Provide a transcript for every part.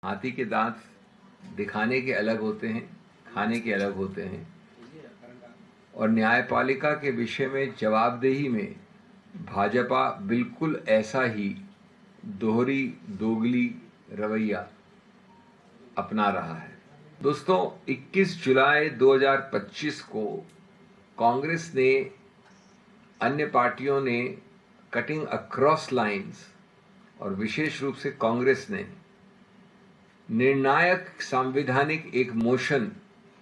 हाथी के दांत दिखाने के अलग होते हैं, खाने के अलग होते हैं। और न्यायपालिका के विषय में जवाबदेही में भाजपा बिल्कुल ऐसा ही दोहरी दोगली रवैया अपना रहा है। दोस्तों, 21 जुलाई 2025 को कांग्रेस ने, अन्य पार्टियों ने कटिंग अक्रॉस लाइंस और विशेष रूप से कांग्रेस ने निर्णायक संवैधानिक एक मोशन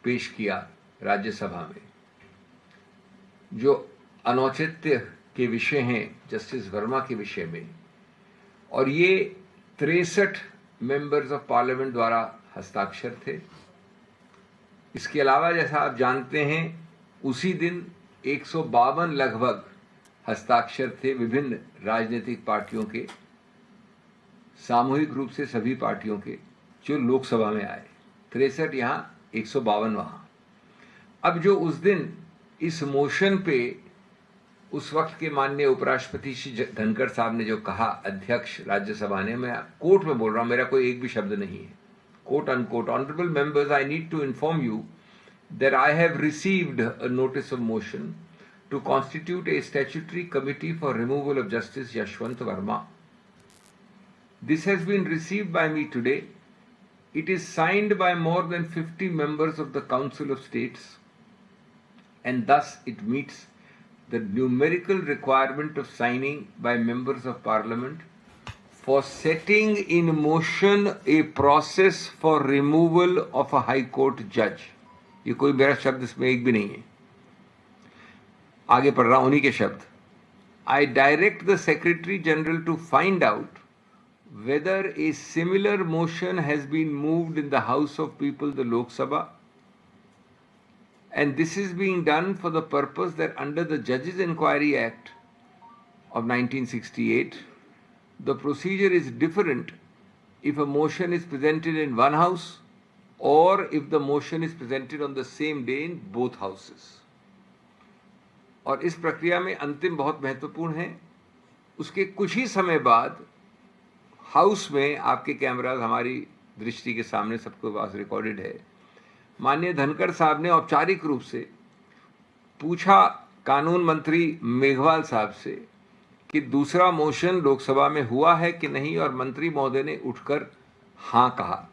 पेश किया राज्यसभा में, जो अनौचित्य के विषय हैं जस्टिस वर्मा के विषय में, और ये 63 मेंबर्स ऑफ पार्लियामेंट द्वारा हस्ताक्षर थे। इसके अलावा जैसा आप जानते हैं, उसी दिन 152 लगभग हस्ताक्षर थे विभिन्न राजनीतिक पार्टियों के, सामूहिक रूप से सभी पार्टियों के, जो लोकसभा में आए। 63 यहाँ, 152 वहां। अब जो उस दिन इस मोशन पे उस वक्त के माननीय उपराष्ट्रपति श्री धनखड़ साहब ने जो कहा, अध्यक्ष राज्यसभा ने, मैं कोर्ट में बोल रहा हूं, मेरा कोई एक भी शब्द नहीं है, quote unquote, honourable members, I need to inform you that I have received a notice of motion to constitute a statutory committee for removal of Justice Yashwant Verma. This has been received by me today. It is signed by more than 50 members of the Council of States, and thus it meets the numerical requirement of signing by members of Parliament for setting in motion a process for removal of a High Court judge. ये कोई मेरा शब्द इसमें एक भी नहीं है, आगे पढ़ रहा हूं उन्हीं के शब्द। I direct the Secretary General to find out whether a similar motion has been moved in the House of People, the Lok Sabha, and this is being done for the purpose that under the Judges Inquiry Act of 1968, the procedure is different if a motion is presented in one house or if the motion is presented on the same day in both houses. और इस प्रक्रिया में अंतिम बहुत महत्वपूर्ण है, उसके कुछ ही समय बाद हाउस में, आपके कैमराज हमारी दृष्टि के सामने सबके पास रिकॉर्डेड है, माननीय धनखड़ साहब ने औपचारिक रूप से पूछा कानून मंत्री मेघवाल साहब से कि दूसरा मोशन लोकसभा में हुआ है कि नहीं, और मंत्री महोदय ने उठकर हाँ कहा।